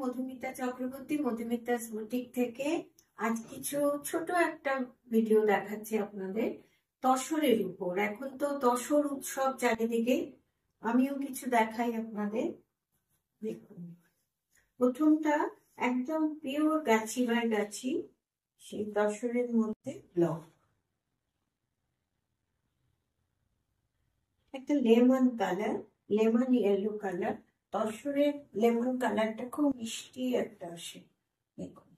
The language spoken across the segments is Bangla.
মধুমিতা চক্রবর্তী, মধুমিতাস বুটিক থেকে আজ কিছু ছোট একটা ভিডিও দেখাচ্ছি আপনাদের তসরের উপর। এখন তো তসর উৎসব চারিদিকে, আমিও কিছু দেখাই আপনাদের। দেখুন, প্রথমটা একদম পিওর গাছি বাই গাছি, সেই তসরের মধ্যে ব্লক, একটা lemon colour, lemon yellow colour. তসরের লেমন কালারটা খুব মিষ্টি একটা আসে। দেখুন,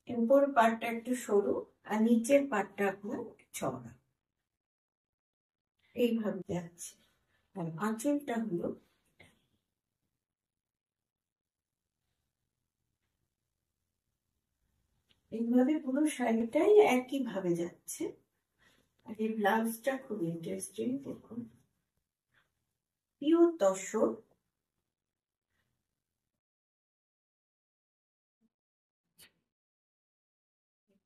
উপর পাটটা একটু সরু আর নিচের পাটটা আপনার চওড়া, এইভাবে যাচ্ছে। আর আঁচলটা হলো এইভাবে, পুরো শাড়িটাই একই ভাবে যাচ্ছে। আর এই ব্লাউজটা খুব ইন্টারেস্টিং, দেখুন, পিওর তসর।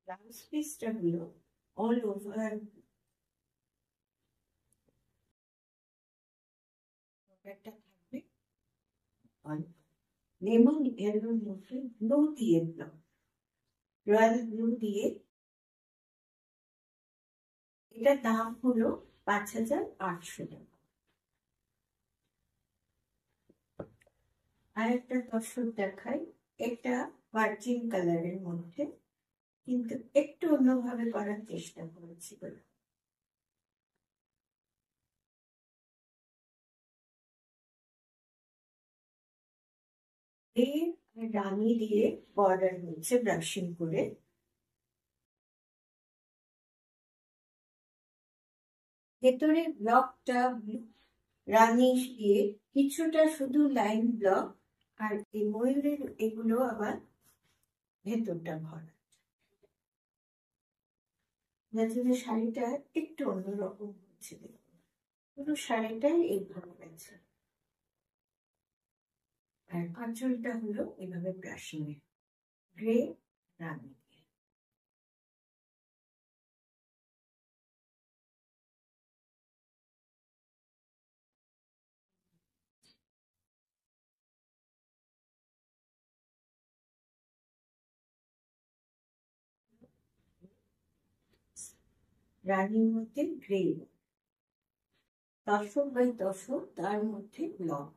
ব্লাউজ পিসটা হলো অল ওভার একটা থাকবে, লেমন ইয়েলোর মধ্যে ব্লু দিয়ে, রয়্যাল ব্লু দিয়ে। এটার দাম হলো 5,800 টাকা। আর একটা তসর দেখাই, এটা ভার্জিন কালারের মধ্যে, কিন্তু একটু অন্যভাবে করার চেষ্টা করেছি বলে। রানী দিয়ে বর্ডার হচ্ছে ব্রাশিং করে। ভেতরে ব্লকটা রানী দিয়ে কিছুটা শুধু লাইন ব্লক, আর এই ময়ূরের এগুলো আবার ভেতরটা ভরা, যার জন্য শাড়িটা একটু অন্যরকম হচ্ছে। পুরো শাড়িটাই এইভাবে গেছে। আর আঁচলটা হলো এইভাবে ব্রাশিং এ, গ্রে রানী। রানীর মধ্যে গ্রে, তসর বাই তসর, তার মধ্যে ব্লক।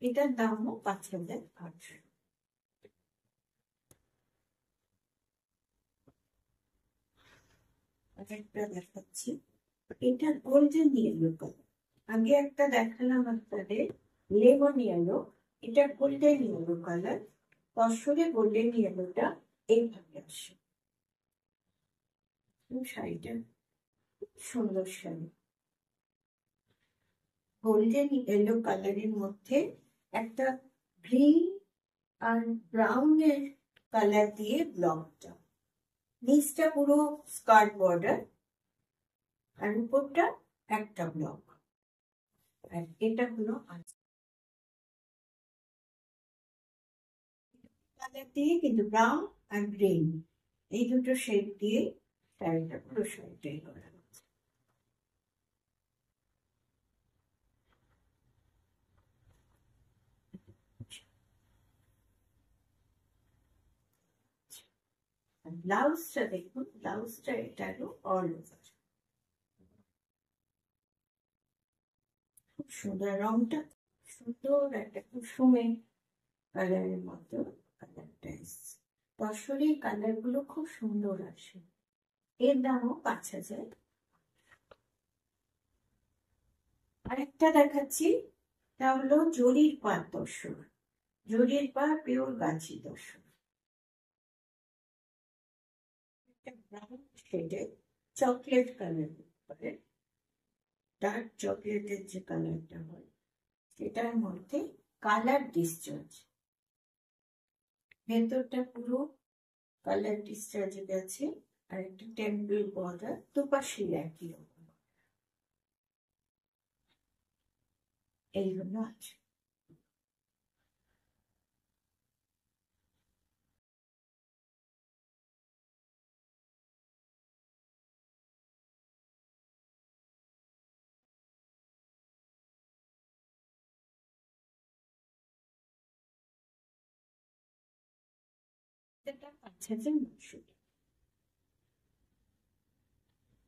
এটার দামও 5,800। একটা দেখাচ্ছি, এটা গোল্ডেন ইয়েলো কালার। আগে একটা দেখালাম আপনাদের লেমন ইয়েলো, এটা গোল্ডেন ইয়েলো কালার। তসরে গোল্ডেন ইয়েলোটা এইভাবে আসে। শাড়িটা সুন্দর শাড়ি, গোল্ডেন ইয়েলো কালারের মধ্যে একটা গ্রিন আর ব্রাউনের কালার দিয়ে ব্লকটা, নিচটা পুরো স্কার্ট বর্ডার, আর উপরটা একটা ব্লক। আর এটা হলো কালার দিয়ে, কিন্তু ব্রাউন আর গ্রিন এই দুটো শেড দিয়ে শাড়িটা, পুরো শাড়িটাই করা হচ্ছে। ব্লাউজটা দেখুন, ব্লাউজটা এটারও অল ওভার, খুব সুন্দর। রংটা সুন্দর, একটা কুসুমে কালারের মতো কালারটা এসছে। তসরের কালার গুলো খুব সুন্দর আসে। এর দামও 5,000। আরেকটা দেখাচ্ছি, তা হলো জরির পাড় তসর, জরির পাড় পিওর গাছি তসর। ব্রাউন শেডে চকলেট কালার করে, ডার্ক চকলেটের যে কালারটা হয় সেটার মধ্যে কালার ডিসচার্জ, ভেতরটা পুরো কালার ডিসচার্জ গেছে। আর একটা টেম্পল বর্ডার, দুপাশে একই রকম, এই হলো আছে। কুর্তাটা 5,900 টাকা।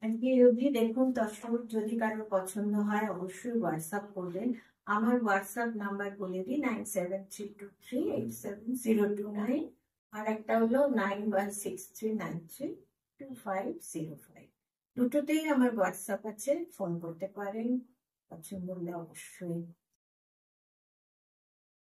আজকে রবি দেখুন দর্শক, যদি কারোর পছন্দ হয় অবশ্যই হোয়াটসঅ্যাপ করবেন। আমার হোয়াটসঅ্যাপ নাম্বার বলে দিই 9732387029, আর একটা হলো 9163932505। দুটোতেই আমার হোয়াটসঅ্যাপ আছে, ফোন করতে পারেন। পছন্দ হলে অবশ্যই